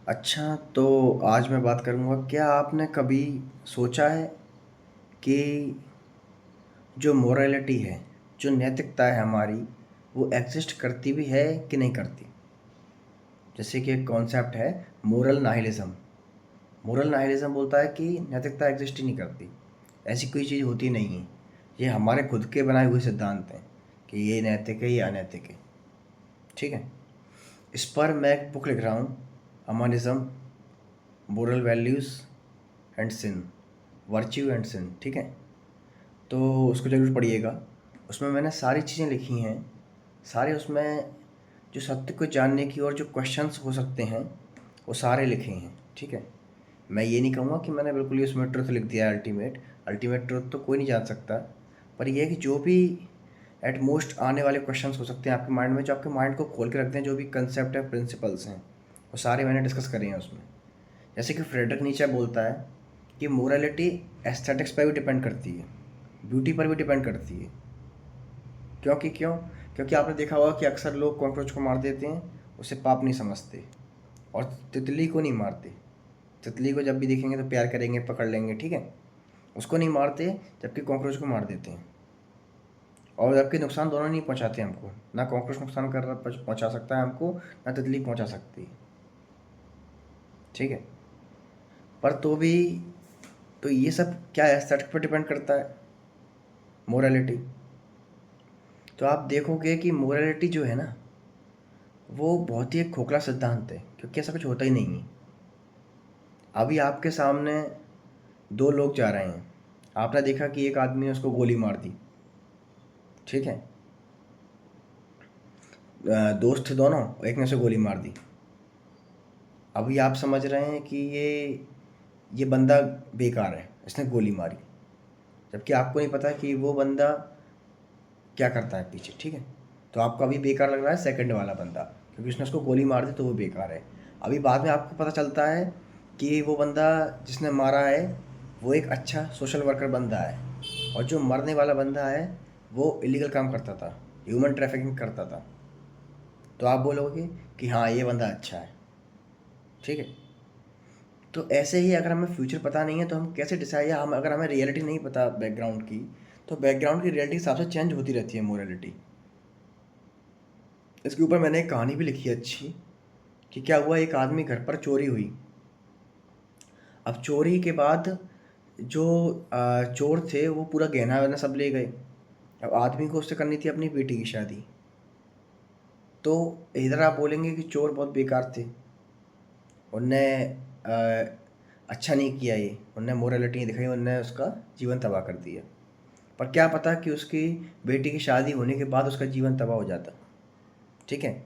अच्छा, तो आज मैं बात करूँगा, क्या आपने कभी सोचा है कि जो मोरालिटी है, जो नैतिकता है हमारी, वो एग्ज़िस्ट करती भी है कि नहीं करती? जैसे कि एक कॉन्सेप्ट है मोरल नाहिलिज़्म। मोरल नाहिलिज़्म बोलता है कि नैतिकता एग्ज़िस्ट ही नहीं करती। ऐसी कोई चीज़ होती नहीं है। ये हमारे खुद के बनाए हुए सिद्धांत हैं कि ये नैतिक है, ये अनैतिक है। ठीक है? इस पर मैं एक बुक लिख रहा हूँ, humanism, moral values and sin, virtue and sin. ठीक है? तो उसको ज़रूर पढ़िएगा। उसमें मैंने सारी चीज़ें लिखी हैं, सारे उसमें जो सत्य को जानने की और जो क्वेश्चंस हो सकते हैं, वो सारे लिखे हैं। ठीक है? मैं ये नहीं कहूँगा कि मैंने बिल्कुल ही उसमें ट्रुथ लिख दिया है अल्टीमेट। अल्टीमेट ट्रुथ तो कोई नहीं जान सकता। पर ये है कि जो भी एट मोस्ट आने वाले क्वेश्चंस हो सकते हैं आपके माइंड में, जो आपके माइंड को खोल के रखते हैं, जो भी कंसेप्ट है, प्रिंसिपल्स हैं, वो सारे मैंने डिस्कस करे हैं उसमें। जैसे कि फ्रेडरिक नीचे बोलता है कि मोरालिटी एस्थेटिक्स पर भी डिपेंड करती है, ब्यूटी पर भी डिपेंड करती है। क्यों? क्योंकि आपने देखा होगा कि अक्सर लोग कॉकरोच को मार देते हैं, उसे पाप नहीं समझते, और तितली को नहीं मारते। तितली को जब भी देखेंगे तो प्यार करेंगे, पकड़ लेंगे, ठीक है, उसको नहीं मारते, जबकि कॉकरोच को मार देते हैं। और जबकि नुकसान दोनों नहीं पहुंचाते हमको, ना कॉकरोच नुकसान कर रहा पहुंचा सकता है हमको, ना तितली पहुंचा सकती है। ठीक है? पर तो भी, तो ये सब क्या है, एस्थेटिक पर डिपेंड करता है मोरालिटी। तो आप देखोगे कि मोरालिटी जो है ना, वो बहुत ही एक खोखला सिद्धांत है, क्योंकि ऐसा कुछ होता ही नहीं है। अभी आपके सामने दो लोग जा रहे हैं, आपने देखा कि एक आदमी ने उसको गोली मार दी। ठीक है? दोस्त थे दोनों, एक ने उसे गोली मार दी। अभी आप समझ रहे हैं कि ये बंदा बेकार है, इसने गोली मारी, जबकि आपको नहीं पता कि वो बंदा क्या करता है पीछे। ठीक है? तो आपको अभी बेकार लग रहा है सेकंड वाला बंदा, क्योंकि उसने उसको गोली मार दी तो वो बेकार है। अभी बाद में आपको पता चलता है कि वो बंदा जिसने मारा है, वो एक अच्छा सोशल वर्कर बंदा है, और जो मरने वाला बंदा है, वो इलीगल काम करता था, ह्यूमन ट्रैफिकिंग करता था। तो आप बोलोगे कि हाँ, ये बंदा अच्छा है। ठीक है? तो ऐसे ही अगर हमें फ्यूचर पता नहीं है तो हम कैसे डिसाइड, या हम अगर हमें रियलिटी नहीं पता बैकग्राउंड की, तो बैकग्राउंड की रियलिटी के हिसाब से चेंज होती रहती है मोरालिटी। इसके ऊपर मैंने एक कहानी भी लिखी है अच्छी, कि क्या हुआ, एक आदमी घर पर चोरी हुई। अब चोरी के बाद जो चोर थे वो पूरा गहना वहना सब ले गए। अब आदमी को उससे करनी थी अपनी बेटी की शादी। तो इधर आप बोलेंगे कि चोर बहुत बेकार थे, उनने अच्छा नहीं किया, ये उनने मोरालिटी नहीं दिखाई, उनने उसका जीवन तबाह कर दिया। पर क्या पता कि उसकी बेटी की शादी होने के बाद उसका जीवन तबाह हो जाता। ठीक है?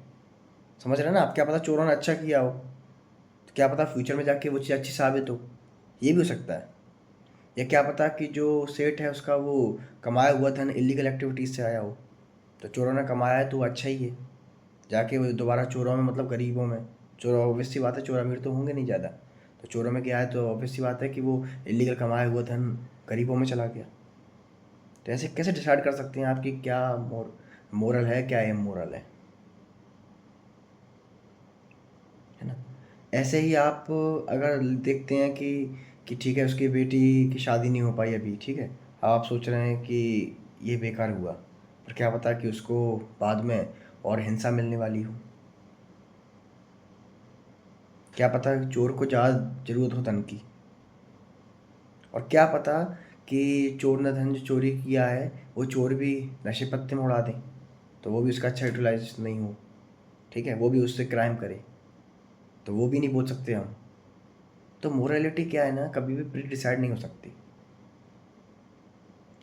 समझ रहे हैं ना आप? क्या पता चोरों ने अच्छा किया हो, तो क्या पता फ्यूचर में जाके वो चीज़ अच्छी साबित हो, ये भी हो सकता है। या क्या पता कि जो सेठ है उसका वो कमाया हुआ धन इलीगल एक्टिविटीज़ से आया हो, तो चोरों ने कमाया है तो वो अच्छा ही है, जाके वो दोबारा चोरों में, मतलब गरीबों में, चोर ऑब्वियस सी बात है, चोर अमीर तो होंगे नहीं ज़्यादा, तो चोरों में क्या है, तो ऑब्वियस सी बात है कि वो इलीगल कमाया हुआ धन गरीबों में चला गया। तो ऐसे कैसे डिसाइड कर सकते हैं आप कि क्या मोरल है, क्या इमोरल है ना? ऐसे ही आप अगर देखते हैं कि ठीक है, उसकी बेटी की शादी नहीं हो पाई अभी, ठीक है, अब आप सोच रहे हैं कि ये बेकार हुआ, पर क्या पता कि उसको बाद में और हिंसा मिलने वाली हो। क्या पता कि चोर को ज़्यादा ज़रूरत हो धन की, और क्या पता कि चोर ने धन जो चोरी किया है, वो चोर भी नशे पत्ते में उड़ा दें, तो वो भी उसका अच्छा यूटिलाइजेशन नहीं हो। ठीक है? वो भी उससे क्राइम करे, तो वो भी नहीं बोल सकते हम। तो मोरालिटी क्या है ना, कभी भी प्री डिसाइड नहीं हो सकती।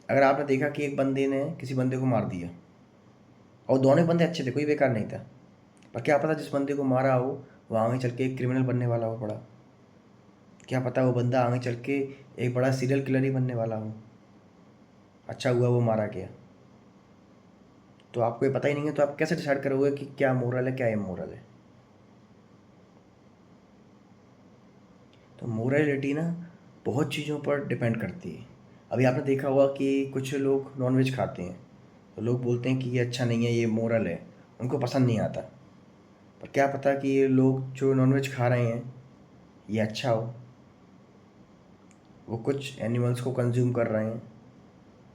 अगर आपने देखा कि एक बंदे ने किसी बंदे को मार दिया, और दोनों ही बंदे अच्छे थे, कोई बेकार नहीं था, पर क्या पता जिस बंदे को मारा हो वो आगे चल के एक क्रिमिनल बनने वाला हो बड़ा। क्या पता वो बंदा आगे चल के एक बड़ा सीरियल किलर ही बनने वाला हो। अच्छा हुआ वो मारा गया। तो आपको ये पता ही नहीं है, तो आप कैसे डिसाइड करोगे कि क्या मोरल है, क्या इमोरल है? तो मोरलिटी ना बहुत चीज़ों पर डिपेंड करती है। अभी आपने देखा होगा कि कुछ लोग नॉनवेज खाते हैं, तो लोग बोलते हैं कि ये अच्छा नहीं है, ये मोरल है, उनको पसंद नहीं आता। पर क्या पता कि ये लोग जो नॉनवेज खा रहे हैं, ये अच्छा हो। वो कुछ एनिमल्स को कंज्यूम कर रहे हैं,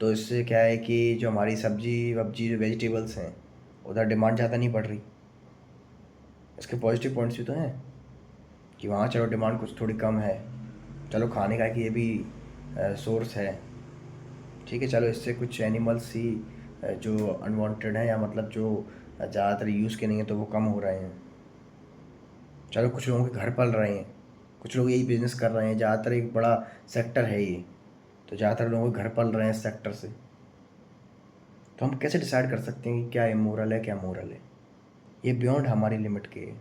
तो इससे क्या है कि जो हमारी सब्जी वब्जी जो वेजिटेबल्स हैं, उधर डिमांड ज़्यादा नहीं बढ़ रही। इसके पॉजिटिव पॉइंट्स भी तो हैं कि वहाँ चलो डिमांड कुछ थोड़ी कम है, चलो खाने का कि ये भी सोर्स है। ठीक है, चलो इससे कुछ एनिमल्स ही जो अनवांटेड हैं या मतलब जो ज़्यादातर यूज़ के नहीं हैं, तो वो कम हो रहे हैं। चलो कुछ लोगों के घर पल रहे हैं, कुछ लोग यही बिज़नेस कर रहे हैं, ज़्यादातर एक बड़ा सेक्टर है ये, तो ज़्यादातर लोगों के घर पल रहे हैं इस सेक्टर से। तो हम कैसे डिसाइड कर सकते हैं कि क्या इमोरल है क्या मोरल है? ये बियॉन्ड हमारी लिमिट के है।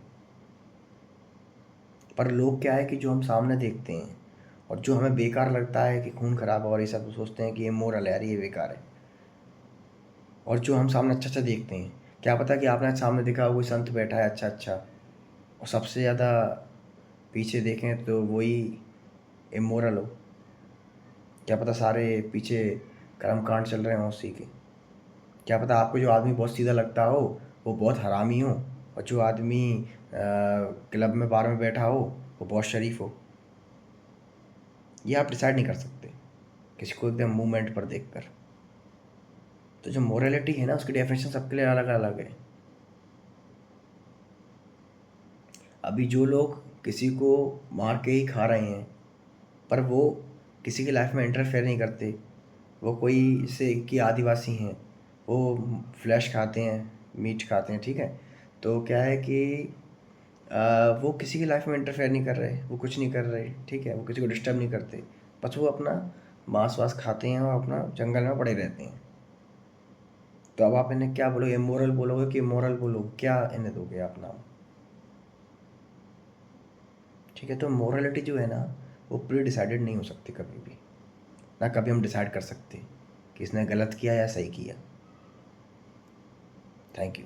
पर लोग क्या है कि जो हम सामने देखते हैं और जो हमें बेकार लगता है कि खून खराबा और ये सब, सोचते हैं कि ये मोरल है, यार ये बेकार है। और जो हम सामने अच्छा अच्छा देखते हैं, क्या पता कि आपने आज सामने देखा हो कोई संत बैठा है अच्छा अच्छा, और सबसे ज़्यादा पीछे देखें तो वही इमोरल हो। क्या पता सारे पीछे कर्मकांड चल रहे हों उसी के। क्या पता आपको जो आदमी बहुत सीधा लगता हो वो बहुत हरामी हो, और जो आदमी क्लब में बार में बैठा हो वो बहुत शरीफ हो। ये आप डिसाइड नहीं कर सकते किसी को एकदम मूवमेंट पर देखकर। तो जो मोरालिटी है ना, उसकी डेफिनेशन सबके लिए अलग अलग है। अभी जो लोग किसी को मार के ही खा रहे हैं, पर वो किसी की लाइफ में इंटरफेयर नहीं करते, वो कोई से कि आदिवासी हैं, वो फ्लैश खाते हैं, मीट खाते हैं, ठीक है, तो क्या है कि वो किसी की लाइफ में इंटरफेयर नहीं कर रहे, वो कुछ नहीं कर रहे, ठीक है, वो किसी को डिस्टर्ब नहीं करते, बस वो अपना मांस वास खाते हैं और अपना जंगल में पड़े रहते हैं। तो अब आप इन्हें क्या बोलोगे, इमोरल बोलोगे कि मोरल बोलोगे, क्या इन्हें दोगे आप नाम? ठीक है, तो मोरालिटी जो है ना, वो प्री डिसाइडेड नहीं हो सकती कभी भी, ना कभी हम डिसाइड कर सकते कि इसने गलत किया या सही किया। Thank you.